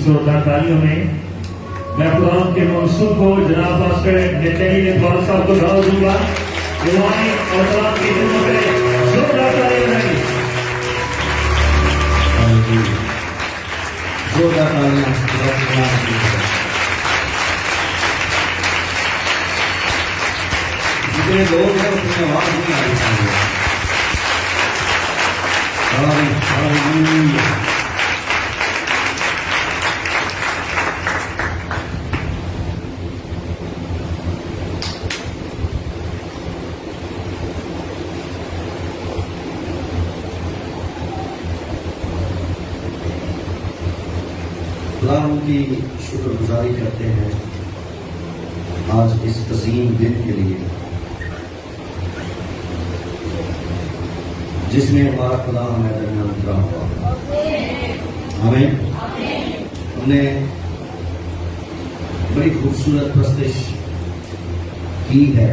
जोरदार तालियों में मैं खुदावंद के मंसूब को जनाब पास्टर नेतनी इकबाल साहब को दावत दूंगा। दुआएं और खुदावंद की खिदमत में जोरदार तालियां रहेंगी। जोरदार तालियां। जितने लोग हैं उसमें आवाज नहीं आ रही है। खुदावंद की शुक्रगुजारी करते हैं आज इस अजीम दिन के लिए जिसमें हमारा खुदा हमें दरमियान उतरा हुआ। आमीन। हमने बड़ी खूबसूरत प्रस्तुति की है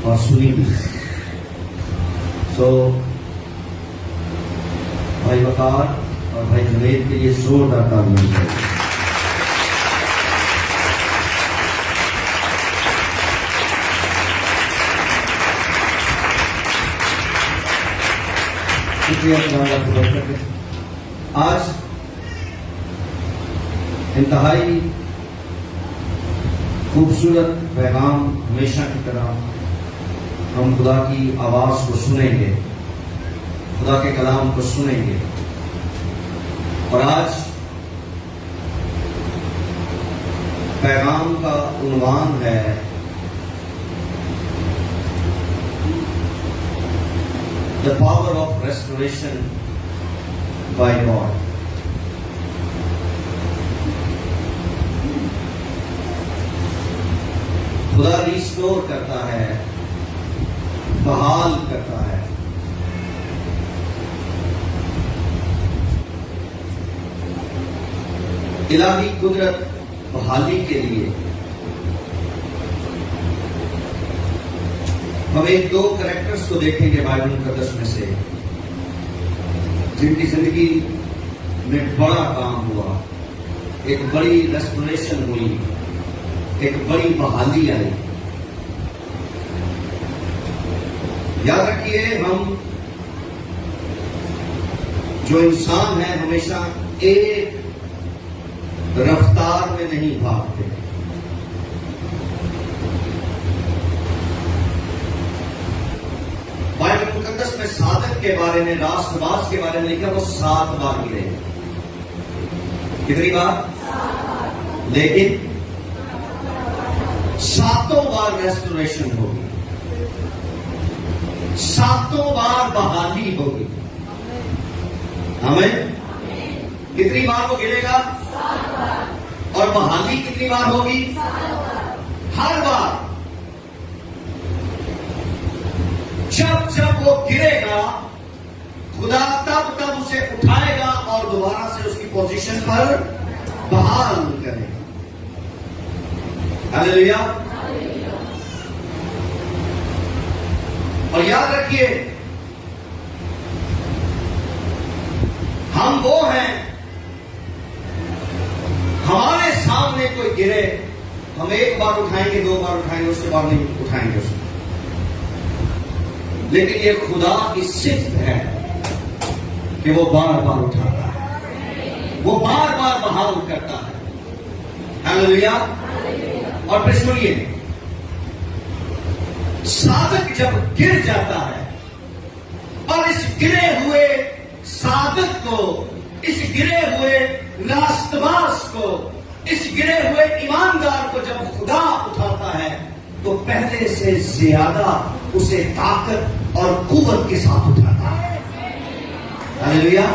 और सुनी भी। भाई वकार और भाई जुनैद के लिए जोरदार तालियां हैं। आज इंतहाई खूबसूरत पैगाम हमेशा की तरह हम खुदा की आवाज को सुनेंगे, खुदा के कलाम को सुनेंगे। और आज पैगाम का उन्वान है The power of restoration by God. खुदा रिस्टोर करता है, बहाल करता है। इलाही कुदरत बहाली के लिए हम एक दो कैरेक्टर्स को देखेंगे बाइबल मुकद्दस में से जिनकी जिंदगी में बड़ा काम हुआ, एक बड़ी रेस्टोरेशन हुई, एक बड़ी बहाली आई। याद रखिए, हम जो इंसान है हमेशा एक रफ्तार में नहीं भागते। बाइबल मुकद्दस में साधक के बारे में, राष्ट्रवास के बारे में लिखा, वो 7 बार गिरे। कितनी बार? लेकिन 7 बार रेस्टोरेशन होगी, 7 बार बहाली होगी। हमें कितनी बार वो गिरेगा? 7 बार। और बहाली कितनी बार होगी? 7 बार। हर बार जब वो गिरेगा, खुदा तब उसे उठाएगा और दोबारा से उसकी पोजीशन पर बहाल करेगा। हालेलुया। और याद रखिए, हम वो हैं, हमारे सामने कोई गिरे, हम एक बार उठाएंगे, 2 बार उठाएंगे, उसके बाद नहीं उठाएंगे उसको। लेकिन ये खुदा की सिफ्त है कि वो बार बार उठाता है, वो बार बार बहाल करता है। हालेलुया। और फिर सुनिए, साधक जब गिर जाता है और इस गिरे हुए साधक को, इस गिरे हुए रास्तबाज को, इस गिरे हुए ईमानदार को जब खुदा उठाता है तो पहले से ज्यादा उसे ताकत और कुव्वत के साथ उठाता है। Hallelujah,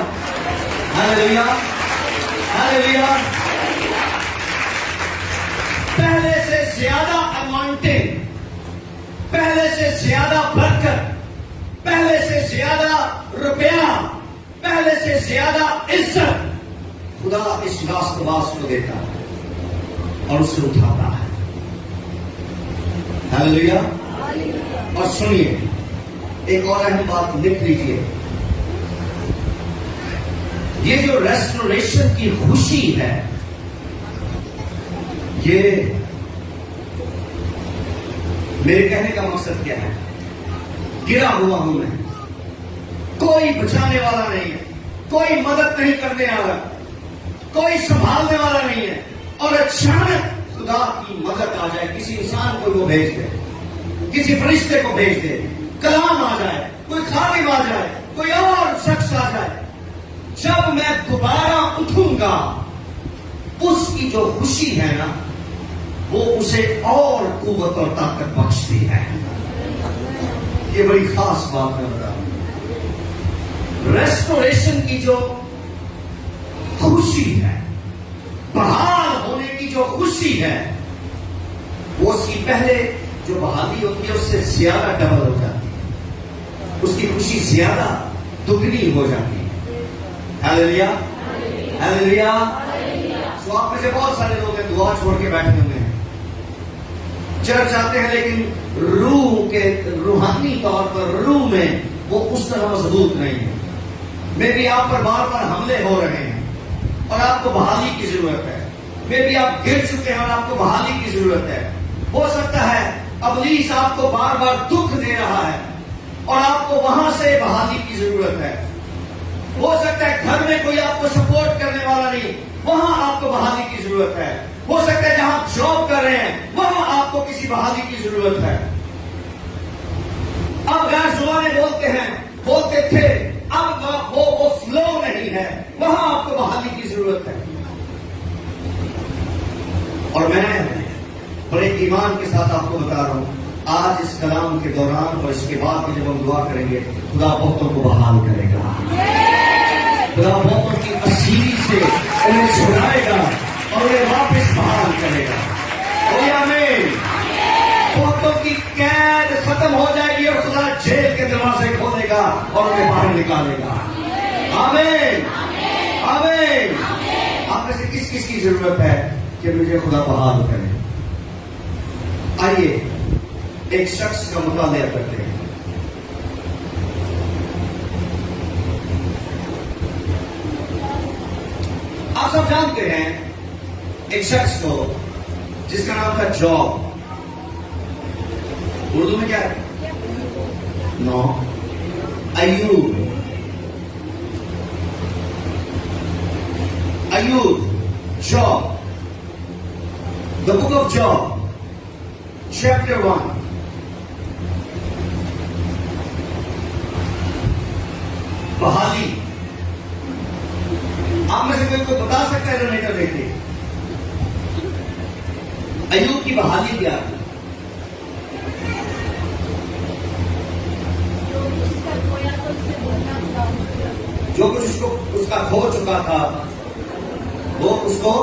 hallelujah, hallelujah. पहले से ज्यादा अनॉइंटिंग, पहले से ज्यादा बरकत, पहले से ज्यादा रुपया, पहले से ज्यादा इज्जत खुदा इस राष्ट्रवास को देता है और उसे उठाता है। हालेलुया। और सुनिए, एक और अहम बात लिख लीजिए। ये जो रेस्टोरेशन की खुशी है, ये मेरे कहने का मकसद क्या है? गिरा हुआ हूं मैं, कोई बचाने वाला नहीं है, कोई मदद नहीं करने वाला, कोई संभालने वाला नहीं है, और अचानक खुदा की मदद आ जाए, किसी इंसान को वो भेज दे, किसी फरिश्ते को भेज दे, कलाम आ जाए, कोई खादिम आ जाए, कोई और शख्स आ जाए, जब मैं दोबारा उठूंगा, उसकी जो खुशी है ना, वो उसे और कुव्वत और ताकत बख्शती है। ये बड़ी खास बात मैं बता रहा हूं। रेस्टोरेशन की जो खुशी है, बहाल होने की जो खुशी है, वो उसकी पहले जो बहाली होती है उससे ज्यादा डबल हो जाती है, उसकी खुशी ज्यादा दुगनी हो जाती है। Hallelujah, hallelujah. तो आप में से बहुत सारे लोग हैं दुआ छोड़ के बैठे हुए हैं, चर्च आते हैं, लेकिन रूह के रूहानी तौर पर रूह में वो उस तरह मजबूत नहीं है। मे भी आप पर बार बार हमले हो रहे हैं और आपको बहाली की जरूरत है। मे भी आप गिर चुके हैं और आपको बहाली की जरूरत है। हो सकता है इब्लीस आपको बार बार दुख दे रहा है और आपको वहां से बहाली की जरूरत है। हो सकता है घर में कोई आपको सपोर्ट करने वाला नहीं, वहां आपको बहाली की जरूरत है। हो सकता है जहां आप जॉब कर रहे हैं वहां आपको किसी बहाली की जरूरत है। अब गैर जुबानें बोलते हैं, बोलते थे, अब वो फ्लो नहीं है, वहां आपको बहाली की जरूरत है। और मैं बड़े ईमान के साथ आपको बता रहा हूं, आज इस कलाम के दौरान और इसके बाद में जब हम दुआ करेंगे, खुदा बहुतों को बहाल करेगा, खुदा बहुतों की असीरी से उन्हें छुड़ाएगा और उन्हें वापस बहाल करेगा। आमीन। बहुतों की कैद खत्म हो जाएगी और खुदा जेल के दरवाजे खोलेगा और उन्हें बाहर निकालेगा। आमीन, आमीन। आप में से किस किस की जरूरत है कि मुझे खुदा बहाल करे? आइए एक शख्स का मुताबिया करते हैं। आप सब जानते हैं एक शख्स को जिसका नाम था जॉब। उर्दू में क्या है? No, Ayyub. Ayyub, Job, the book of Job, chapter 1। बहाली। आप में से कोई को बता सकता है जनरेटर देखिए अय्यूब की बहाली क्या थी? जो कुछ उसको उसका खो चुका था वो उसको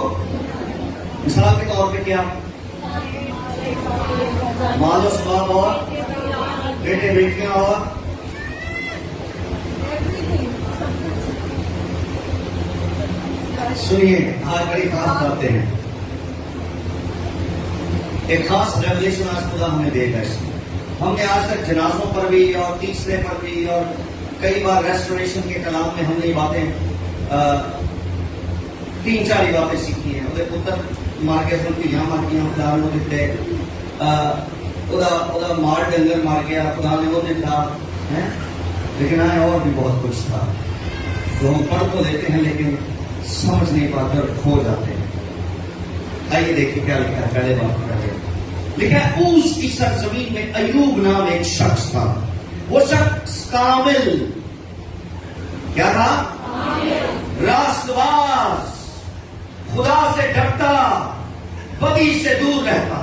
मिसाल के तौर पे क्या? माल और स्वभाव और बेटे बेटियां और सुनिए, आज बड़ी खास बातें हैं। एक खास रेवलेशन आज खुदा हमें देगा। इसमें हमने आज तक जनाजों पर भी और तीसरे पर भी और कई बार रेस्टोरेशन के कलाम में हमने ये बातें 3-4 बातें सीखी हैं। उधर पुत्र मार के सुनती यहाँ मार किया खुदा ने वो दिखते उदा मार डंगर मार गया खुदा ने वो दिखा है। लेकिन आए और भी बहुत कुछ था तो हम पढ़ तो लेते हैं लेकिन समझ नहीं पाते और खो जाते हैं। आइए देखिए क्या लिखा है। पहले बात करें, लिखा है ऊस की सरजमीन में अय्यूब नाम एक शख्स था। वो शख्स कामिल क्या था? रास्तबाज, खुदा से डरता, बदी से दूर रहता।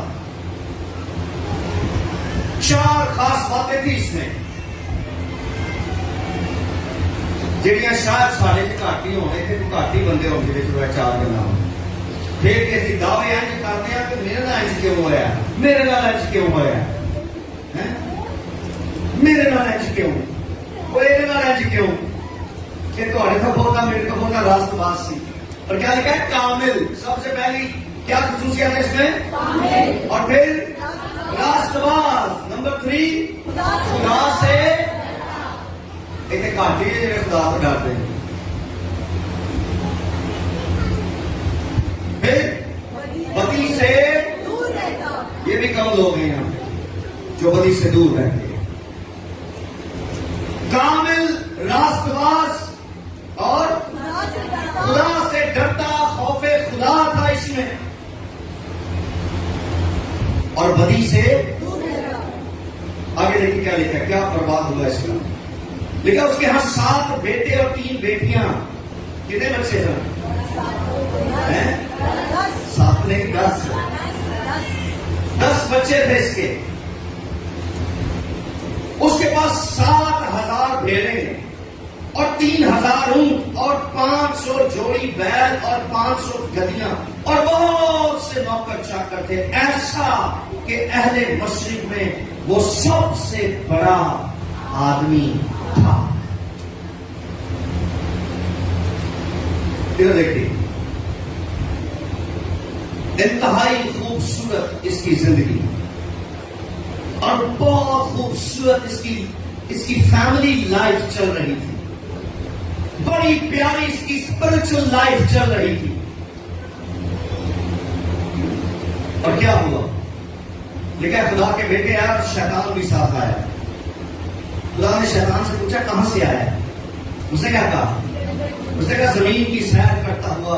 4 खास बातें थी इसमें ਜਿਹੜੀਆਂ शायद साढ़े च घट ही होने थे, घट ही बंदे होंगे जो 4 गल्लां। फिर कि असं दावे इंज करते हैं कि मेरे नाल इंज क्यों होया, मेरे नाल इंज क्यों होया है, मेरे नाल इंज क्यों, वो ਇਹਦੇ नाल इंज क्यों कि ਤੁਹਾਡੇ ਤੋਂ ਬਹੁਤਾ मेरे तो बहुता रास्तबाज सी। और क्या लिखा है? कामिल। सबसे पहली क्या खसूसियत है इसमें? कामिल। और फिर रास्तबाज। नंबर 3 खुदा से इतने घाटी है जो खुदा को डरते हैं। फिर बदी से दूर रहता। ये भी कम लोग हैं यहाँ जो बदी से दूर रहते हैं। कामिल रास्तबाज और खुदा से डरता, खौफे खुदा था इसमें, और बदी से दूर रहता। आगे देखिए क्या लिखा, क्या बर्बाद हुआ इसका। लिखा उसके यहां 7 बेटे और 3 बेटियां। कितने बच्चे थे? 7 नहीं 10 बच्चे थे इसके। उसके पास 7,000 भेड़ें और 3,000 ऊंट और 500 जोड़ी बैल और 500 गधियां और बहुत से नौकर चाकर थे, ऐसा कि अहले मशरिक में वो सबसे बड़ा आदमी था। फिर देखिए, इंतहाई खूबसूरत इसकी जिंदगी और बहुत खूबसूरत इसकी फैमिली लाइफ चल रही थी। बड़ी प्यारी इसकी स्पिरिचुअल लाइफ चल रही थी। और क्या हुआ? लिखा खुदा के बेटे आया और शैतान भी साथ आया। खुदा ने शैतान से पूछा कहां से आया? उसने क्या कहा? उसने कहा जमीन की सैर करता हुआ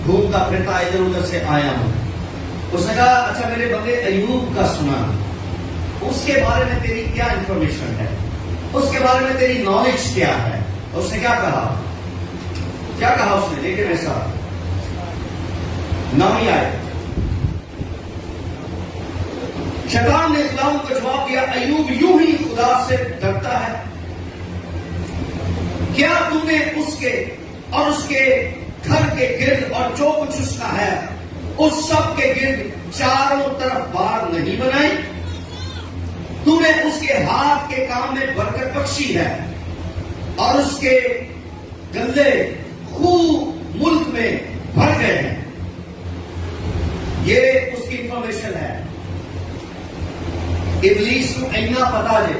घूमता फिरता इधर उधर से आया हूं। उसने कहा अच्छा मेरे बंदे अयूब का सुना, उसके बारे में तेरी क्या इंफॉर्मेशन है, उसके बारे में तेरी नॉलेज क्या है? उसने क्या कहा? क्या कहा उसने? लेकिन ऐसा नाम ही आए। शैतान ने इस्लाम को जवाब दिया, अयूब यूं ही खुदा से डरता है। क्या तुमने उसके और उसके घर के गिर्द और जो कुछ उसका है उस सब के गिर्द चारों तरफ बाड़ नहीं बनाई? तूने उसके हाथ के काम में बरकत बख्शी है और उसके गल्ले खूब मुल्क में भर गए हैं। ये उसकी इंफॉर्मेशन है। इब्लीस को इतना पता है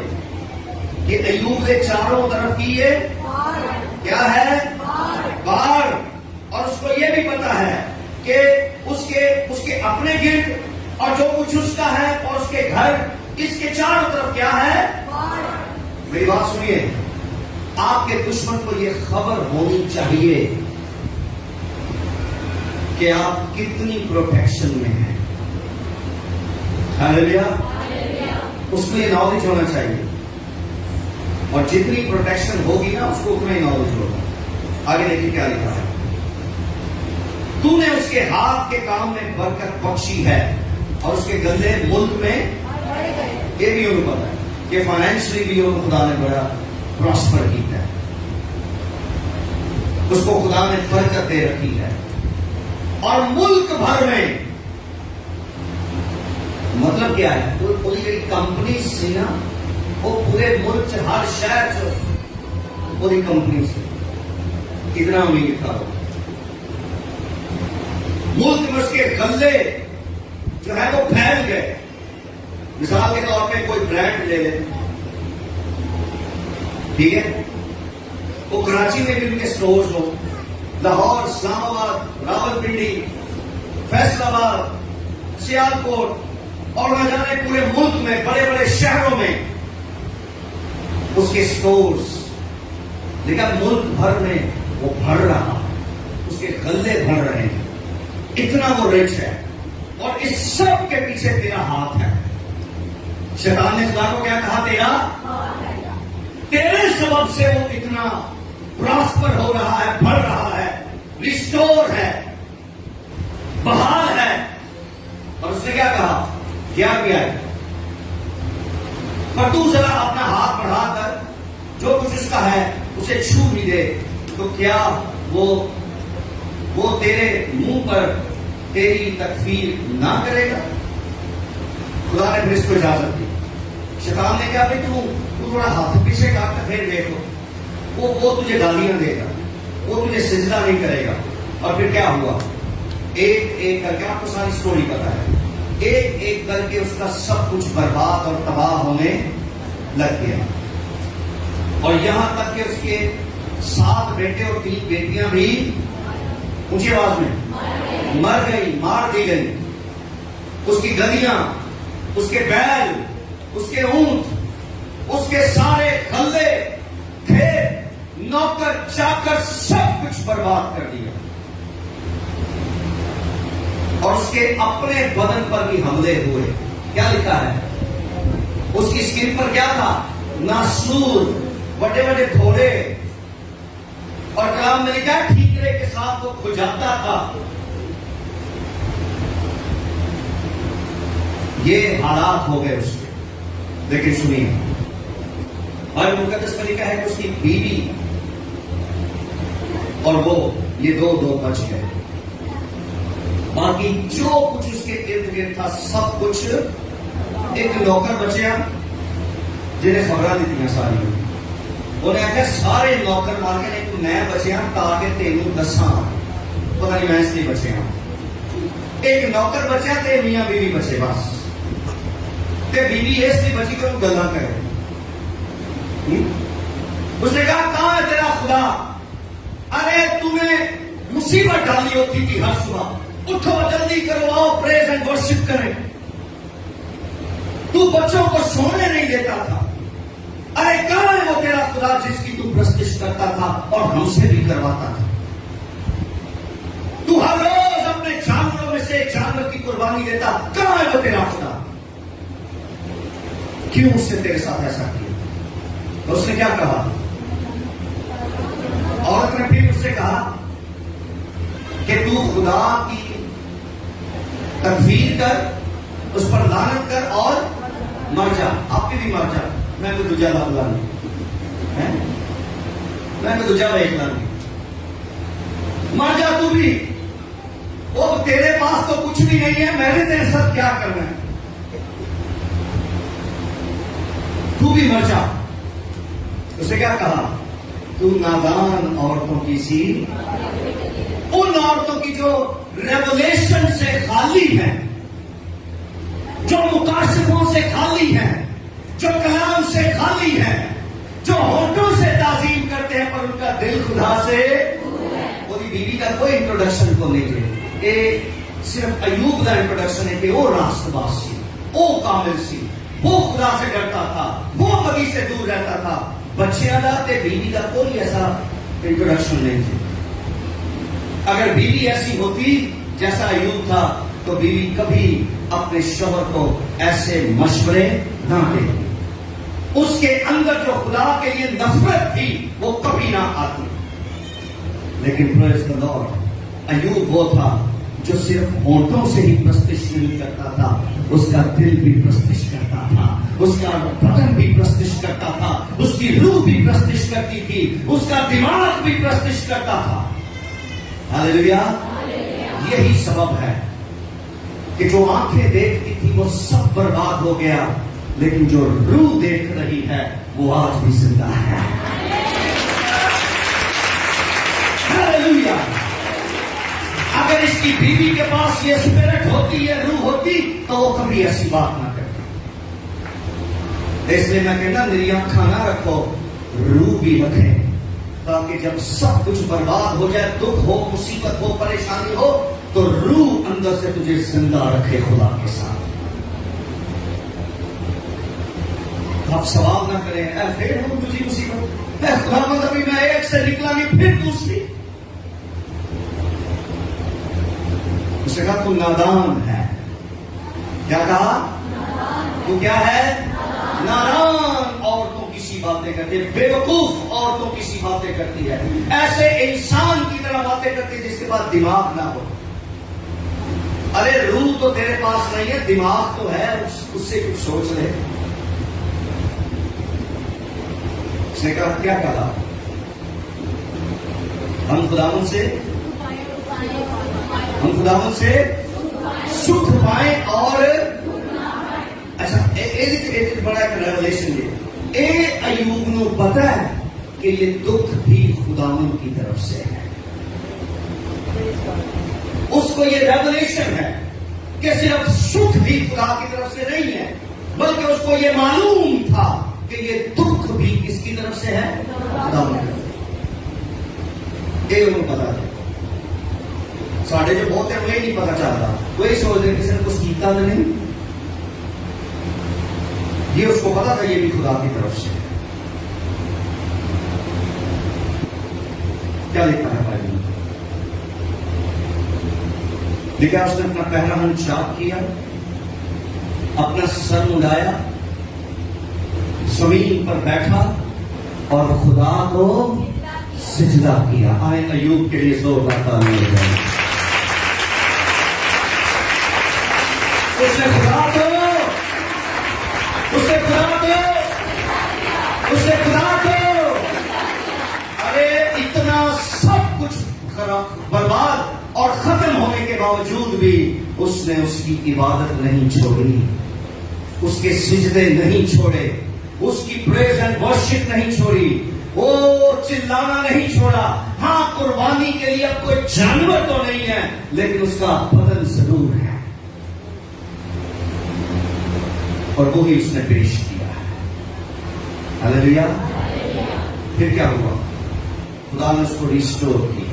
कि अयूब के चारों तरफ की ये क्या है? बाढ़। और उसको ये भी पता है कि उसके अपने गिर्द और जो कुछ उसका है और उसके घर, इसके चारों तरफ क्या है? मेरी बात सुनिए, आपके दुश्मन को यह खबर होनी चाहिए कि आप कितनी प्रोटेक्शन में हैं। हालेलुया। उसको ये नॉलेज होना चाहिए, और जितनी प्रोटेक्शन होगी ना उसको उतना ही नॉलेज होगा। आगे देखिए क्या लिखा है, तूने उसके हाथ के काम में बरकत बख्शी है और उसके गंदे मुल्क में, ये भी उनको पता है कि फाइनेंशियली भी उनको खुदा ने बड़ा प्रॉस्पर किया है, उसको खुदा ने बरकत दे रखी है। और मुल्क भर में, मतलब क्या है? वो पूरी कंपनी से ना, वो पूरे मुल्क से, हर शहर से, पूरी कंपनी से कितना अमीर था वो। मुल्क में उसके गल्ले जो है वो फैल गए। मिसाल के तौर पे कोई ब्रांड ले ले, ठीक है, वो कराची में भी उनके स्टोर्स हो, लाहौर, इस्लामाबाद, रावलपिंडी, फैसलाबाद, सियालकोट और न जाने पूरे मुल्क में बड़े बड़े शहरों में उसके स्टोर्स। लेकिन मुल्क भर में वो भर रहा, उसके गल्ले भर रहे हैं, इतना वो रिच है। और इस सब के पीछे तेरा हाथ है। शैतान ने खुदा को क्या कहा? तेरे सबब से वो इतना प्रॉस्पर हो रहा है, बढ़ रहा है, रिस्टोर है, बहाल है। और उसने क्या कहा? क्या किया है? पर तू जरा अपना हाथ बढ़ाकर जो कुछ उसका है उसे छू भी दे, तो क्या वो तेरे मुंह पर तेरी तकफीर ना करेगा? खुदा ने फिर इसको इजाजत दी। शैतान ने कहा, तू थोड़ा हाथ पीछे काट फिर देखो, वो तुझे गालियां देगा, वो तुझे सिजदा नहीं करेगा। और फिर क्या हुआ? एक एक करके, आपको सारी स्टोरी पता है, एक एक करके उसका सब कुछ बर्बाद और तबाह होने लग गया। और यहां तक कि उसके 7 बेटे और 3 बेटियां भी, ऊंची आवाज में, मर गई, मार दी गई। उसकी गधियां, उसके बैल, उसके ऊंट, उसके सारे गल्ले, खेत, नौकर चाकर सब कुछ बर्बाद कर दिया। और उसके अपने बदन पर भी हमले हुए। क्या लिखा है उसकी स्किन पर? क्या था? नासूर, बड़े बड़े घोड़े, और कलाम में लिखा ठीकरे के साथ वो खुजाता था। ये हालात हो गए उसके। लेकिन सुनिए, और मुकद्दस में लिखा है कि उसकी बीवी और वो ये दो बच गए। बाकी जो कुछ उसके इर्द गिर्द था सब कुछ। एक नौकर बचे जिन्हें खबर दी सारी, उन्हें आख्या सारे नौकर मार के तू मैं बचिया ताकि तेन दसा, पता नहीं मैं इसलिए बचे। एक नौकर बचा ते मियां बीवी बचे बस। ते बीवी इसलिए बची कि गल्ला करे। उसने कहा कहां है तेरा खुदा? अरे तुम्हें मुसीबत डाली होती थी हर सुबह, उठो जल्दी करो, आओ प्रेज एंड वर्शिप करें। तू बच्चों को सोने नहीं देता था। अरे कहां है वो तेरा खुदा जिसकी तू प्रस्तिश करता था और हमसे भी करवाता था? तू हर रोज अपने जानवरों में से एक जानवर की कुर्बानी देता, कहां है वो तेरा खुदा? क्यों उससे तेरे साथ ऐसा किया? तो उसने क्या कहा? औरत ने फिर उससे कहा कि तू खुदा की तकफीर कर, उस पर लानत कर और मर जा। आपकी भी मर जा, मैं तो दूजा लाला नहीं, मैं तो दूजा वेखला नहीं। मर जा तू भी। वो तेरे पास तो कुछ भी नहीं है, मैंने तेरे साथ क्या करना है? तू भी मर जा। उसे क्या कहा? तू नादान औरतों की सी, उन औरतों की जो रेवलेशन से खाली है, जो मुकाशिफों से खाली है, जो कलाम से खाली है, जो होठों से ताजीम करते हैं पर उनका दिल खुदा से। ओदी बीवी का कोई इंट्रोडक्शन को नहीं है, ये सिर्फ अयूब का इंट्रोडक्शन है कि वो रास्तबाज सी, वो कामिल सी, वो खुदा से डरता था, वो कभी से दूर रहता था। बच्चियां का ते बीवी का कोई ऐसा इंट्रोडक्शन नहीं थी। अगर बीवी ऐसी होती जैसा अयूब था तो बीवी कभी अपने शौहर को ऐसे मशवरे ना देती। उसके अंदर जो खुदा के लिए नफरत थी वो कभी ना आती। लेकिन प्रेज़ द लॉर्ड, अयूब वो था जो सिर्फ होठों से ही प्रस्तिश नहीं करता था, उसका दिल भी प्रस्तिश करता था, उसका बदन भी प्रस्तिश करता था, उसकी रूह भी प्रस्तिश करती थी, उसका दिमाग भी प्रस्तिश करता था। हालेलुया। यही सबब है कि जो आंखें देखती थी वो सब बर्बाद हो गया, लेकिन जो रूह देख रही है वो आज भी जिंदा है। हालेलुया। अगर इसकी बीवी के पास ये स्पिरिट होती, ये रूह होती, तो वो कभी ऐसी बात ना करती। इसलिए मैं कहना मेरी आंखें ना रखो, रूह भी रखें, ताकि जब सब कुछ बर्बाद हो जाए, दुख हो, मुसीबत हो, परेशानी हो, तो रूह अंदर से तुझे जिंदा रखे खुदा के साथ। आप सवाल ना करें फिर हो तुझी मुसीबत, खुदा अभी मैं एक से निकला नहीं फिर दूसरी। उसने कहा तू नादान है। क्या कहा? तू क्या है? नादान औरतों की सी बातें करती है, बेवकूफ औरतों की सी बातें करती है, ऐसे इंसान की तरह बातें करती है जिसके पास दिमाग ना हो। अरे रूह तो तेरे पास नहीं है, दिमाग तो है, उससे कुछ सोच ले। उसने कहा क्या कहा? हम खुदावन से सुख पाए और अच्छा एक बड़ा एक रेवलेशन ये अयूब को पता है कि ये दुख भी खुदावन की तरफ से है। उसको ये रेवलेशन है कि सिर्फ सुख भी खुदा की तरफ से नहीं है, बल्कि उसको ये मालूम था कि ये दुख भी किसकी तरफ से है? खुदावन की तरफ। ये उनको पता है। साढ़े जो बहुत है उन्हें नहीं पता चलता, वही सोच रहे किसी ने कुछ कीता तो नहीं। ये उसको पता था ये भी खुदा की तरफ से। क्या लिखा है भाई? लिखा उसने अपना पहला हाथ चाक किया, अपना सर मुड़ाया, जमीन पर बैठा और खुदा को सिजदा किया। आए अय्यूब के लिए जोरदार तालियां बजाएं। उसने खुदा को अरे इतना सब कुछ बर्बाद और खत्म होने के बावजूद भी उसने उसकी इबादत नहीं छोड़ी, उसके सिजदे नहीं छोड़े, उसकी प्रेज एंड वर्शिप नहीं छोड़ी, वो चिल्लाना नहीं छोड़ा। हाँ, कुर्बानी के लिए अब कोई जानवर तो नहीं है, लेकिन उसका बदन जरूर है और वो ही उसने पेश किया है। हालेलुया। फिर क्या हुआ? खुदा ने उसको रिस्टोर किया।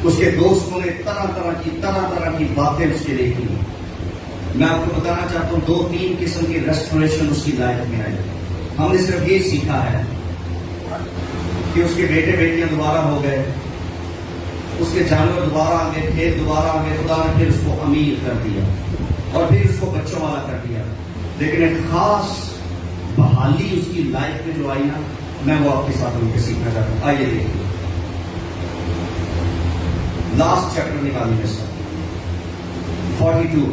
उसके दोस्तों ने तरह तरह की बातें उसके लिए की। मैं आपको बताना चाहता हूं 2-3 किस्म की रेस्टोरेशन उसकी लाइफ में आई। हमने सिर्फ ये सीखा है कि उसके बेटे बेटियां दोबारा हो गए, उसके जानवर दोबारा आ गए, खेत दोबारा आ गए, खुदा ने फिर उसको अमीर कर दिया और फिर उसको बच्चों वाला कर दिया। लेकिन एक खास बहाली उसकी लाइफ में जो आई ना, मैं वो आपके साथ उनके सीखना चाहता हूं। आइए देखिए, लास्ट चैप्टर निकालिए सर, 42।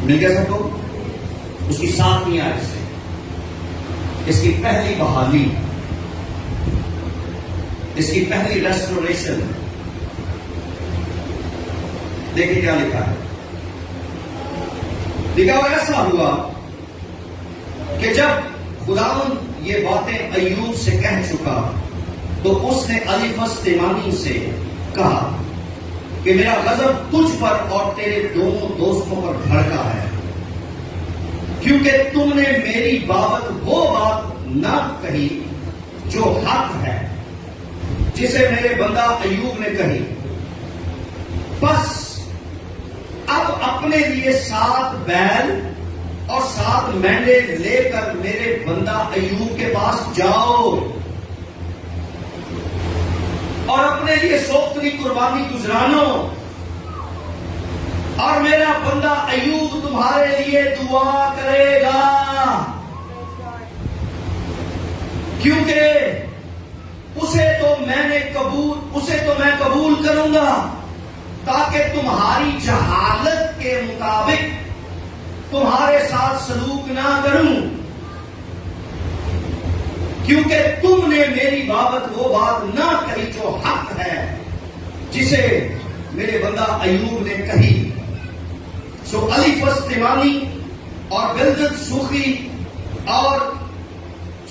मिल गया सबको? उसकी 7वीं आयत से इसकी पहली बहाली, इसकी पहली रेस्टोरेशन। देखिए क्या लिखा है। लिखा हुआ ऐसा हुआ कि जब खुदावंद ये बातें अय्यूब से कह चुका तो उसने अलीफस तेमानी से कहा कि मेरा गजब तुझ पर और तेरे दोनों दोस्तों पर भड़का है, क्योंकि तुमने मेरी बाबत वो बात ना कही जो हक है, जिसे मेरे बंदा अय्यूब ने कही। बस अब अपने लिए 7 बैल और 7 मेंढे लेकर मेरे बंदा अय्यूब के पास जाओ और अपने लिए सोख्तरी कुर्बानी गुजरानो, और मेरा बंदा अय्यूब तुम्हारे लिए दुआ करेगा, क्योंकि उसे तो मैं कबूल करूंगा, ताकि तुम्हारी जहालत के मुताबिक तुम्हारे साथ सलूक ना करूं, क्योंकि तुमने मेरी बाबत वो बात ना कही जो हक है, जिसे मेरे बंदा अय्यूब ने कही। सो अलीफस तेमानी और बिल्दत सूखी और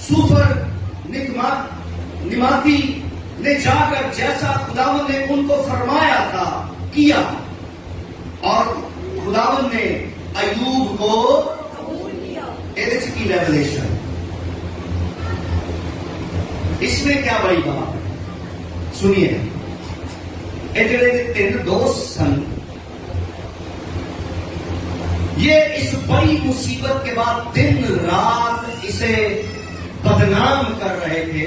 सूफर निमाती ने जाकर जैसा खुदावंद ने उनको फरमाया था किया, और खुदावंद ने अय्यूब को की रेवलेशन। इसमें क्या बड़ी बात है? सुनिए, ਜਿਹੜੇ 3 दोस्त सन, ये इस बड़ी मुसीबत के बाद दिन रात इसे बदनाम कर रहे थे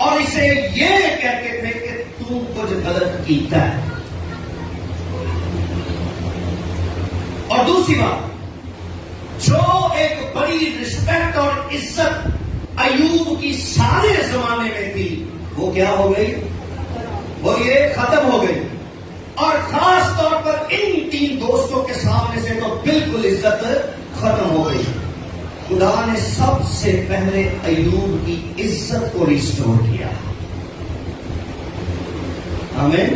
और इसे ये कहते थे कि तू कुछ गलत कीता है। और दूसरी बात, जो एक बड़ी रिस्पेक्ट और इज्जत अय्यूब की सारे जमाने में थी, वो क्या हो गई? वो ये खत्म हो गई। और खास तौर पर इन 3 दोस्तों के सामने से तो बिल्कुल इज्जत खत्म हो गई। खुदा ने सबसे पहले अय्यूब की इज्जत को रिस्टोर किया। आमीन।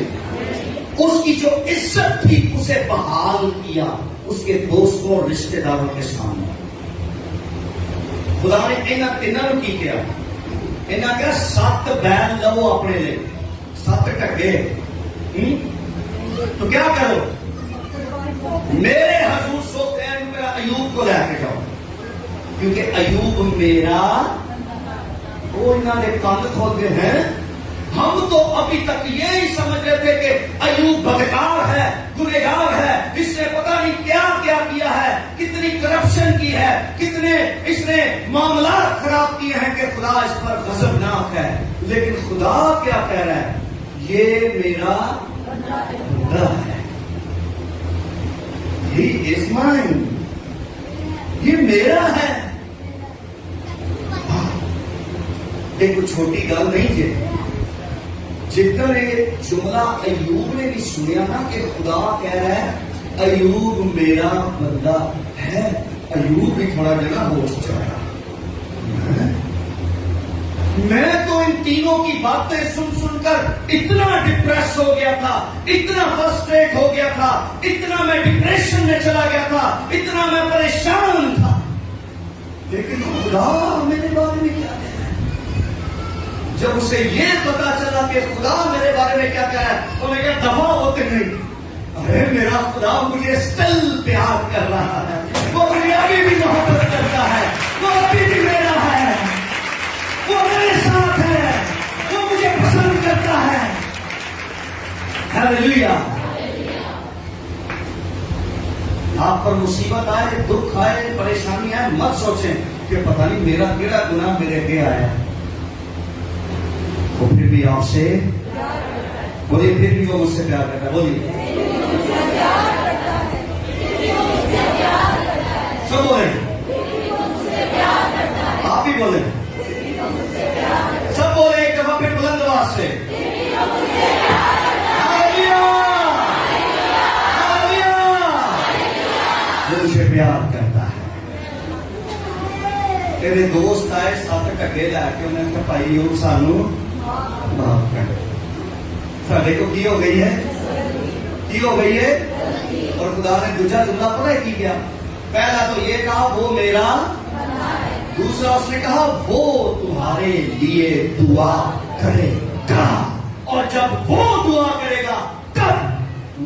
उसकी जो इज्जत थी उसे बहाल किया उसके दोस्तों और रिश्तेदारों के सामने। खुदा ने इन्हां तिन्हां नूं की किया? इन्हां कहा 7 बैल लो अपने लिए, 7 ढगे। तो क्या करो? मेरे हजूर सोते अयूब को लेके जाओ, क्योंकि अयूब मेरा। वो इन्हों ने कंध खोदे हैं। हम तो अभी तक यही समझ रहे थे कि अयूब बदकार है, गुनहगार है, इसने पता नहीं क्या क्या किया है, कितनी करप्शन की है, कितने इसने मामला खराब किए हैं कि खुदा इस पर गजबनाक है। लेकिन खुदा क्या कह रहा है? ये मेरा बंदा है, He is mine, ये मेरा है। एक छोटी गल नहीं है। जितना ये जुमला अयूब ने भी सुनिया ना कि खुदा कह रहा है अयूब मेरा बंदा है, अयूब भी थोड़ा जगह होश चढ़ा। मैं तो इन तीनों की बातें सुन सुनकर इतना डिप्रेस हो गया था, इतना फ्रस्ट्रेट हो गया था, इतना मैं डिप्रेशन में चला गया था, इतना मैं परेशान था। लेकिन खुदा मेरे बारे में क्या कह रहा है? जब उसे ये पता चला कि खुदा मेरे बारे में क्या कह रहा है, तो मैं क्या दफा होते नहीं। अरे मेरा खुदा मुझे स्टिल प्यार कर रहा है, वो मुझे अभी भी मोहब्बत करता है, वो अभी भी मेरा है, वो मेरे साथ है, वो मुझे पसंद करता है। हालेलुया। आप पर मुसीबत आए, दुख आए, परेशानी आए, मत सोचें कि पता नहीं मेरा केड़ा गुनाह मेरे के आया। वो फिर भी आपसे बोलिए, फिर भी वो मुझसे प्यार करता है। बोलिए, सब बोले, आप भी बोले, सब बोले एक दफा फिर बुलंद आवाज से। Hallelujah, hallelujah. वो मुझे प्यार करता है। तेरे दोस्त आए 7 ढगे लैके, उन्होंने कहा भाई वो सानू माफ कर। साढ़े को की हो गई है, की हो गई है। और खुदा ने दूसरा जुमला पता है की क्या? पहला तो ये कहा वो मेरा, दूसरा उसने कहा वो तुम्हारे लिए दुआ करेगा, और जब वो दुआ करेगा तब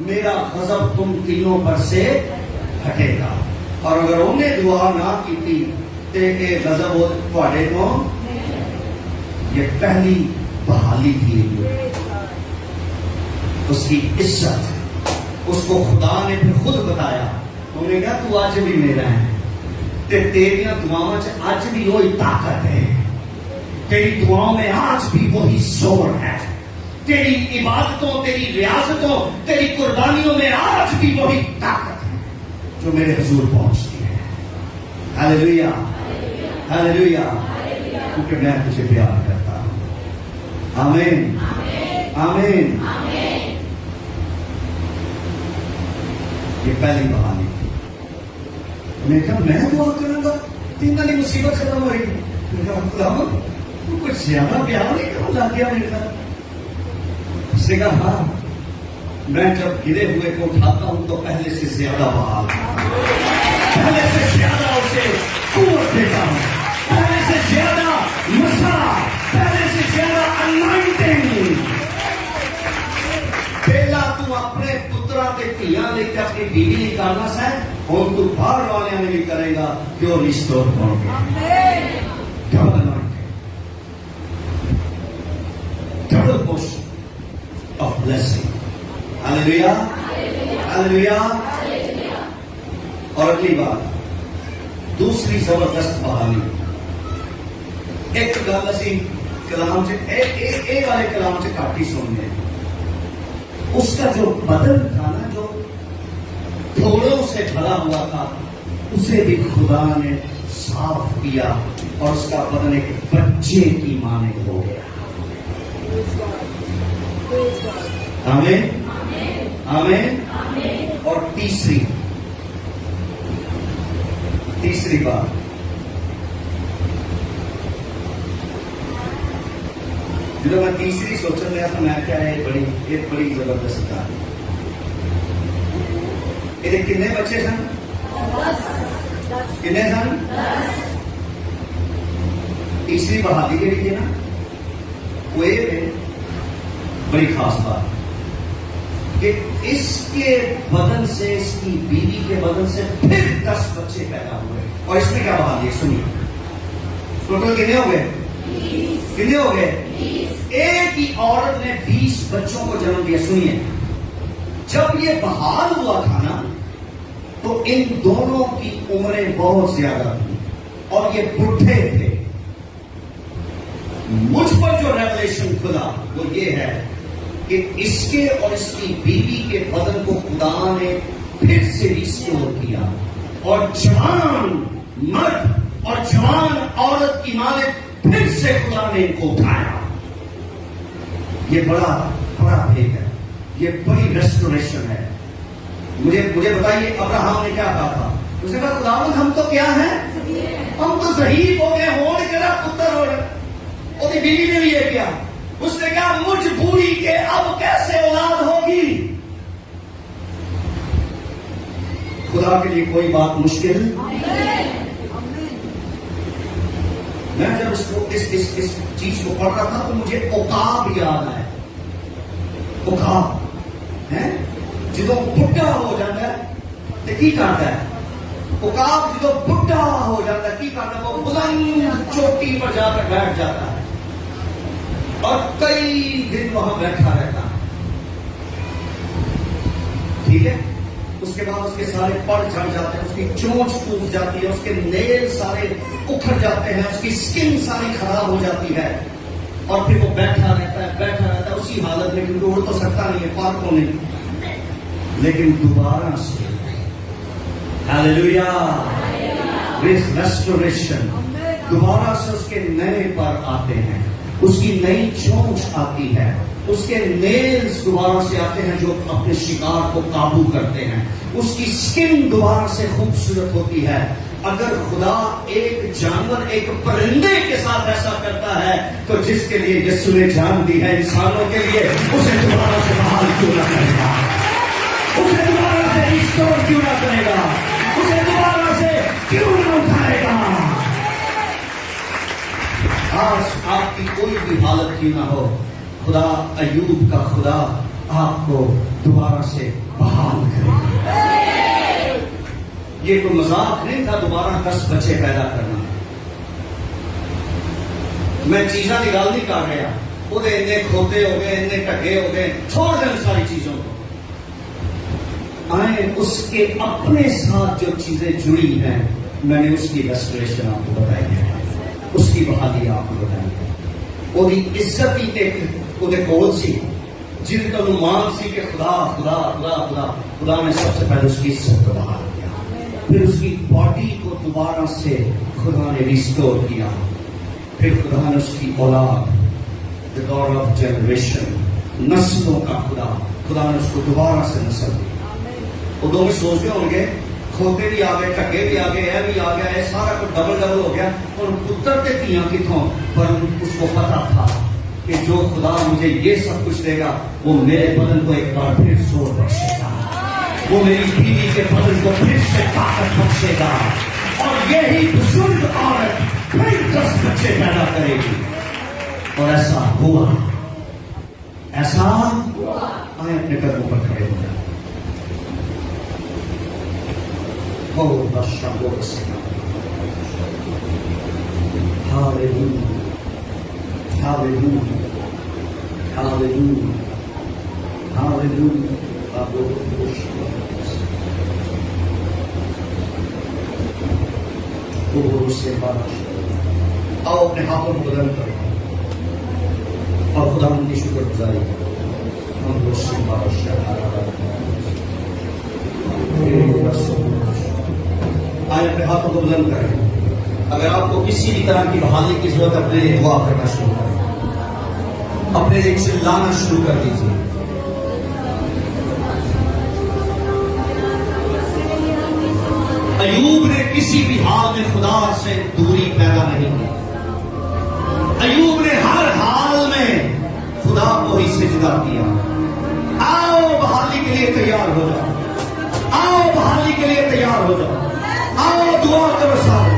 मेरा गजब तुम तीनों पर से हटेगा। और अगर उन्हें दुआ ना की तो ये गजब थोड़े को, ये पहली बहाली थी उसकी इज्जत। उसको खुदा ने फिर खुद बताया, उन्होंने कहा तू आज भी मेरा है, ते तेरिया दुआओं च आज भी वही ताकत है, तेरी दुआओं में आज भी वही जोर है, तेरी इबादतों, तेरी रियासतों, तेरी कुर्बानियों में आज भी वही ताकत है जो मेरे हुजूर पहुंचती है। Hallelujah, hallelujah. क्योंकि मैं तुझे प्यार करता हूं। आमीन, आमीन। ये पहली बहाली थी। मैंने कहा मैं दुआ करूंगा तीन की मुसीबत खत्म हो रही। तू कुछ ज्यादा प्यार नहीं करना लग गया मेरे साथ। उसने कहा हाँ, मैं जब गिरे हुए को उठाता हूं तो पहले से ज्यादा बहाल, पहले से ज्यादा उसे कुव्वत देता हूं, पहले से ज्यादा मसा, पहले से ज्यादा अनॉइंटिंग। पहला तू अपने पुत्रा के धियां लेकर अपनी बीवी निकालना है, और तू बाहर वाले में भी करेगा क्यों रिस्टोर होंगे। Double anointing, double portion of blessing. Hallelujah, hallelujah. और अगली बात, दूसरी जबरदस्त बहाली। एक गल असी कलाम से ए वाले कलाम से काफी सुनने, उसका जो बदन था ना, जो थोड़ों से भरा हुआ था, उसे भी खुदा ने साफ किया और उसका बदन एक बच्चे की माने हो गया। आमीन, आमीन। और तीसरी बात, जो मैं तीसरी सोच रहा था, मैं क्या है एक बड़ी जबरदस्त कहानी। ये कितने बच्चे सन? कितने सन? तीसरी बहाली के लिए ना वो ये है बड़ी खास बात कि इसके बदन से, इसकी बीवी के बदन से फिर 10 बच्चे पैदा हुए। और इसमें क्या बहाली है सुनिए, टोटल कितने हो गए? कितने हो गए? एक ही औरत ने 20 बच्चों को जन्म दिया। सुनिए, जब ये बहाल हुआ था ना तो इन दोनों की उम्रें बहुत ज्यादा थी और ये बुढ़े थे। मुझ पर जो रेवलेशन खुदा वो ये है कि इसके और इसकी बीवी के बदन को खुदा ने फिर से रिस्टोर किया और जवान मर्द और जवान औरत की मां ने फिर से खुदा ने इनको उठाया। ये बड़ा बड़ा भेद है, ये बड़ी रेस्टोरेशन है। मुझे बताइए, अब्राहम ने क्या कहा था? उसने कहा खुदावंद हम तो क्या हैं? हम तो ज़हीफ हो गए, होड़ करा पुत्र हो गए। और बीवी ने भी ये किया, उसने कहा मुझ बूढ़ी के अब कैसे औलाद होगी? खुदा के लिए कोई बात मुश्किल। मैं जब इसको इस चीज को पढ़ रहा था तो मुझे औकाब याद आया। औकाब है जो बुढ़ा हो जाता है तो की करता है? औकाब जो बुढ़ा हो जाता है की करता है? वो बुलंद चोटी पर जाकर बैठ जाता है और कई दिन वहां बैठा रहता है। ठीक है, उसके बाद उसके सारे पड़ झड़ जाते हैं, उसकी चोंच टूट जाती है, उसके नेल सारे उखड़ जाते हैं, उसकी स्किन सारी खराब हो जाती है और फिर वो बैठा रहता है उसी हालत में, क्योंकि उड़ तो सकता नहीं है, पार को नहीं। लेकिन दोबारा से हालेलुया, रेस्टोरेशन, दोबारा से उसके नए पर आते हैं, उसकी नई चोंच आती है, उसके नेल्स दोबारा से आते हैं जो अपने शिकार को काबू करते हैं, उसकी स्किन दोबारा से खूबसूरत होती है। अगर खुदा एक जानवर, एक परिंदे के साथ ऐसा करता है तो जिसके लिए यीशु ने जान दी है इंसानों के लिए, उसे दोबारा से बहाल क्यों ना करेगा? उसे दोबारा से रिस्टोर क्यों ना करेगा? उसे दोबारा से क्यों ना उठाएगा? आज आपकी कोई भी हालत क्यों ना हो, खुदा अय्यूब का खुदा आपको दोबारा से बहाल करेगा। ये कोई मजाक नहीं था दोबारा 10 बच्चे पैदा करना। मैं चीजा की गल नहीं कर रहा, वो इन्ने खोते हो गए, इन्ने ढगे हो गए, छोड़ दें सारी चीजों को। आए उसके अपने साथ जो चीजें जुड़ी हैं, मैंने उसकी रेस्टोरेशन आपको बताई है, उसकी बहाली आपको बताई है। ਉਹਦੀ ਇੱਜ਼ਤ ਹੀ ਤੇ ਉਹਦੇ ਕੋਲ ਸੀ, जिन का मान सी कि खुदा खुदा खुदा खुदा खुदा ने सबसे पहले उसकी इज्जत को बहाल किया, फिर उसकी बॉडी को दोबारा से खुदा ने रिस्टोर किया, फिर खुदा ने उसकी औलाद, द गॉड ऑफ जनरेशन, नस्लों का खुदा ने उसको दोबारा से नस्ल दी। वो दोनों सोचते होंगे खोते भी आ गए, ढके भी आ गए, यह भी आ गया, यह सारा कुछ डबल हो गया और पुत्र ते धियां किथों? पर उसको पता था कि जो खुदा मुझे ये सब कुछ देगा वो मेरे बदन को एक बार फिर जोर बख्शेगा, वो मेरी बीवी के बदन को फिर से ताकत बख्शेगा और यही बुजुर्ग औरत फिर 10 बच्चे पैदा करेगी। और ऐसा हुआ, ऐसा आए अपने कदमों पर खड़े हो जाए। बहुत अच्छा बोल सकता। Hallelujah. Hallelujah. Hallelujah. Hallelujah. आओ अपने हाथों को बुलंद करो और खुदा की शुक्रगुजारी करो। आए अपने हाथों को बुलंद करें। अगर आपको किसी भी तरह की बहाली की जरूरत है, अपने लिए दुआ करना शुरू करें, अपने लिए चिल्लाना शुरू कर दीजिए। अय्यूब ने किसी भी हाल में खुदा से दूरी पैदा नहीं की। अय्यूब ने हर हाल में खुदा को ही सिजदा किया। आओ बहाली के लिए तैयार हो जाओ, आओ बहाली के लिए तैयार हो जाओ, आओ दुआ करो साहब।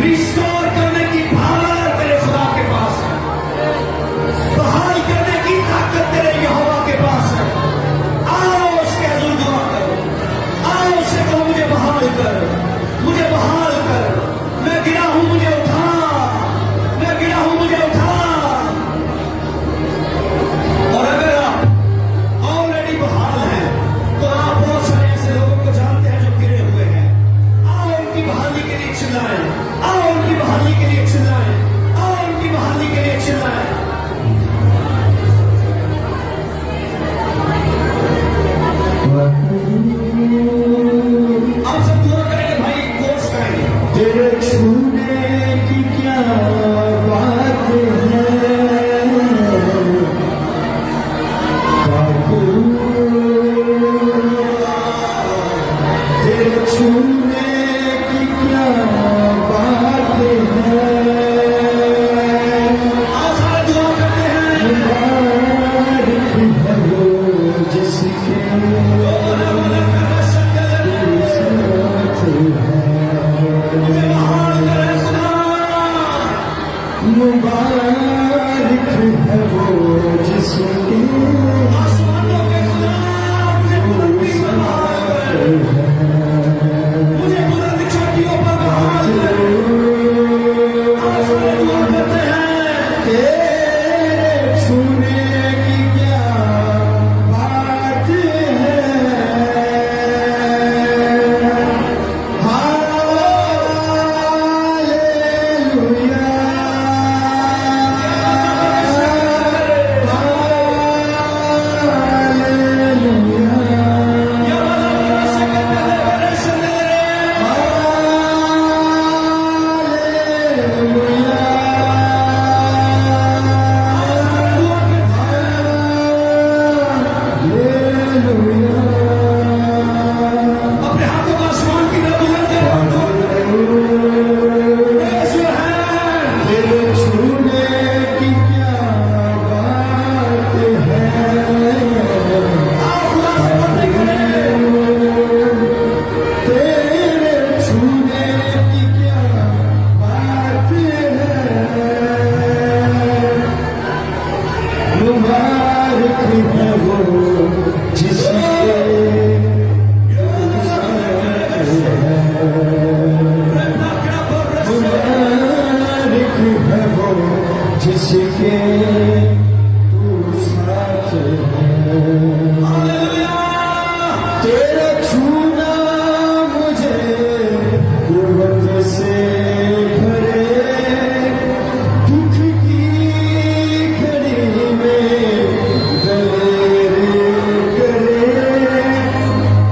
रिस्टोर करने की पावर तेरे खुदा के पास है, बहाल करने की ताकत तेरे यहोवा के पास है। आओ उसके हज़ूर दुआ करो, आओ उससे कहो मुझे बहाल कर, मुझे बहाल कर, मैं गिरा हूं मुझे उठा, मैं गिरा हूं मुझे उठा। और अगर आप ऑलरेडी बहाल हैं तो आप बहुत सारे ऐसे लोगों को जानते हैं जो गिरे हुए हैं। आओ उनकी बहाली के लिए चिल्लाएं, आओ उनकी बहाली के लिए चिल्लाएं, आओ उनकी बहाली के लिए चिल्लाएं। आप सब दुआ करेंगे भाई, कोर्स करेंगे। तेरे छूने की क्या बात है, बाबू तेरे छूने की क्या बात है, आओ सारे दुआ करते हैं। मुबारक है वो जिसके साथ है, मुबारक है वो जिसके आसमानों के खुदा मुझे बुलंदी पर बहाल कर, मुझे बुलंद चोटियों पर बहाल कर। आओ सारे दुआ करते हैं। तेरे छूने की क्या बात है, अपने हाथों को आसमान की तरफ बुलंद करो। तेरे छूने की क्या बात है, तेरे छूने की क्या बात है, मुबारक है वो जिसके मुबारक है वो जिसके तू साथ है। तेरा छूना मुझे कुव्वत से भरे, दुख की घड़ी में दलेरी करे।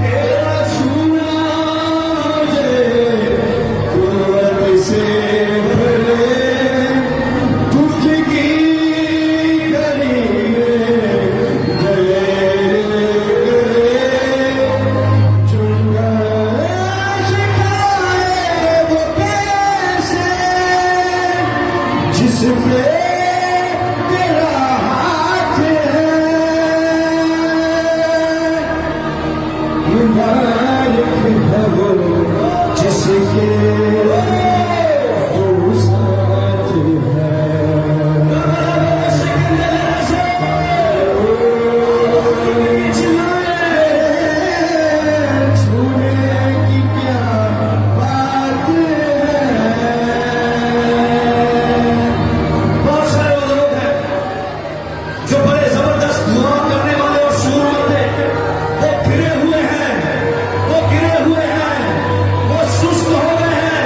तेरा छूना मुझे कुव्वत से भरे, दुख की घड़ी में दलेरी करे। चुंगा शिखाए वो कैसे जिस पे तेरा हाथ है, मुबारक है वो जिसके तू साथ है। छूने की क्या बात है, बहुत सारे वो लोग हैं जो बड़े जबरदस्त दुआ करने वाले और सूरत थे, वो गिरे हुए हैं, वो गिरे हुए हैं, वो सुस्त हो गए हैं,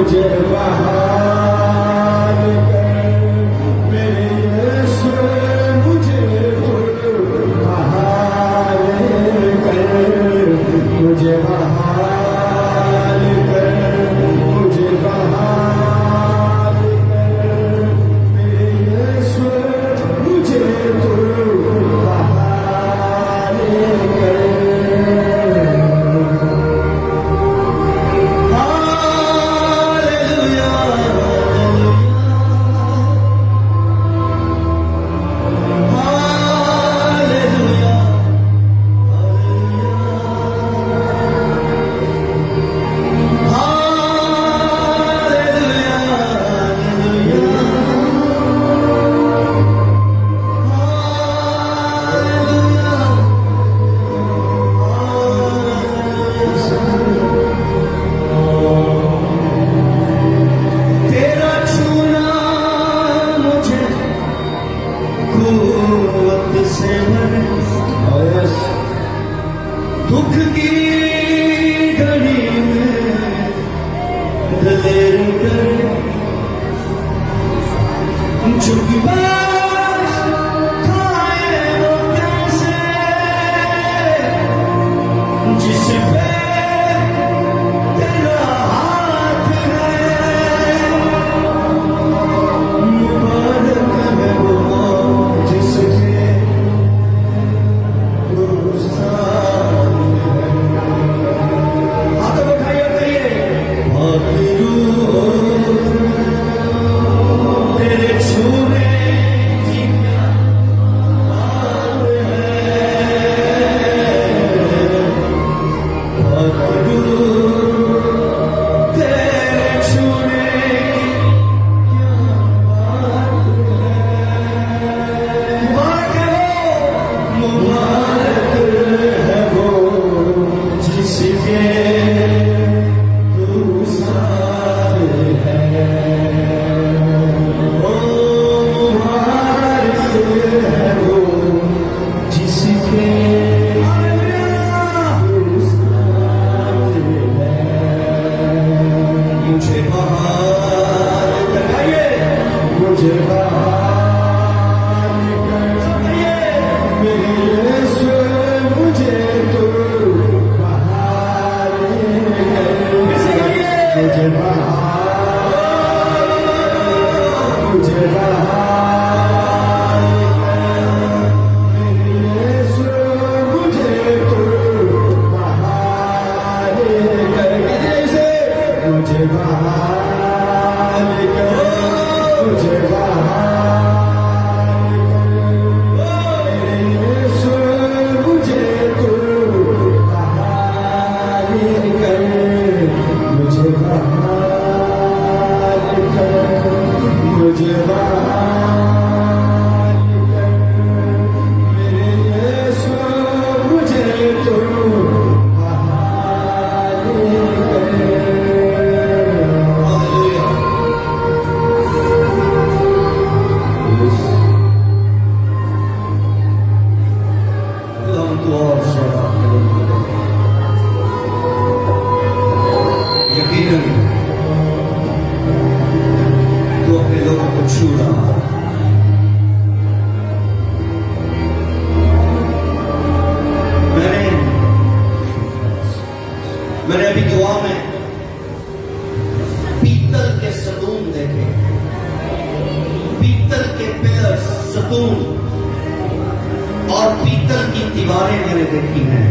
मुझे बहाल कर मेरे यीशु मुझे बहाल कर मुझे बहाल कर मुझे बहाल कर मेरे यीशु मुझे बहाल कर दुख की घड़ी में दलेर कर झुकी बात खाए वो कैसे जिस पे तेरा हाथ है मुबारक है वो जिसके मैंने अभी दुआ में पीतल के सतून देखे, पीतल के पिलर्स, सतून और पीतल की दीवारें मैंने देखी हैं।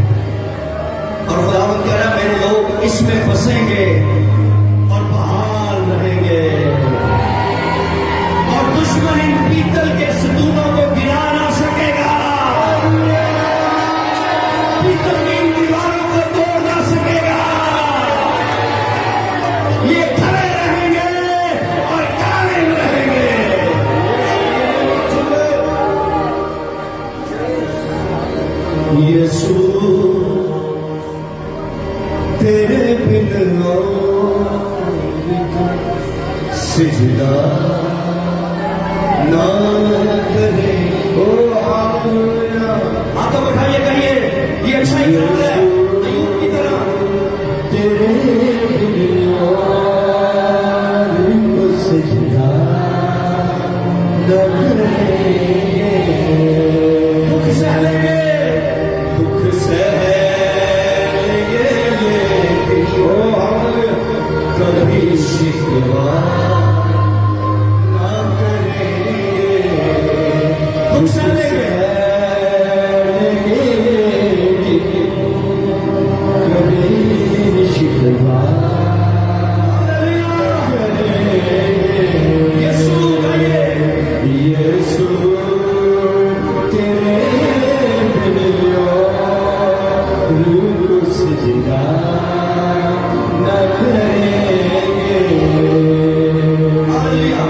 और खुदावंद कह रहा मेरे लोग इसमें फंसेंगे और बहाल रहेंगे और दुश्मन इन पीतल के सतूनों को गिरा ना सकेगा, पीतल की इन दीवारों को तोड़ ना सकेगा। ये खड़े रहेंगे और कायम रहेंगे। यीशु तेरे बिन सिजदा ना करे। ओ हालेलुया, हाथ उठाइए, कहिए ये अच्छा ही है अय्यूब की तरह। तेरे बिन शिकवा ना करेंगे, हम चलेंगे कभी शिकवा यीशु यीशु तेरे बिन रूह सजदा न करेंगे। हालेलुया।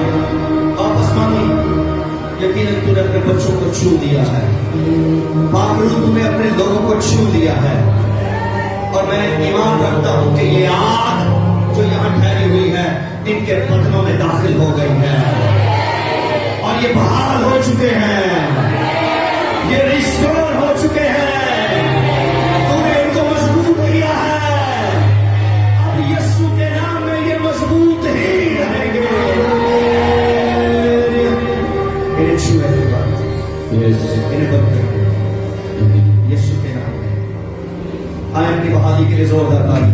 वापस मांगी, यकीनन तूने अपने बच्चों को छू दिया है, पागलू तूने अपने लोगों को छू दिया है, और मैं ईमान रखता हूं कि ये आग जो यहां ठहरी हुई है इनके बदनों में दाखिल हो गई है और ये बहाल हो चुके हैं, ये रिस्टोर हो चुके हैं, तूने इनको मजबूत किया है, अब यीशु के नाम में ये मजबूत ही रहेंगे। इन्हें छुए के बाद इन्हें बंद कर दो यीशु के नाम में। आए अपनी बहाली के लिए जोरदार ताली।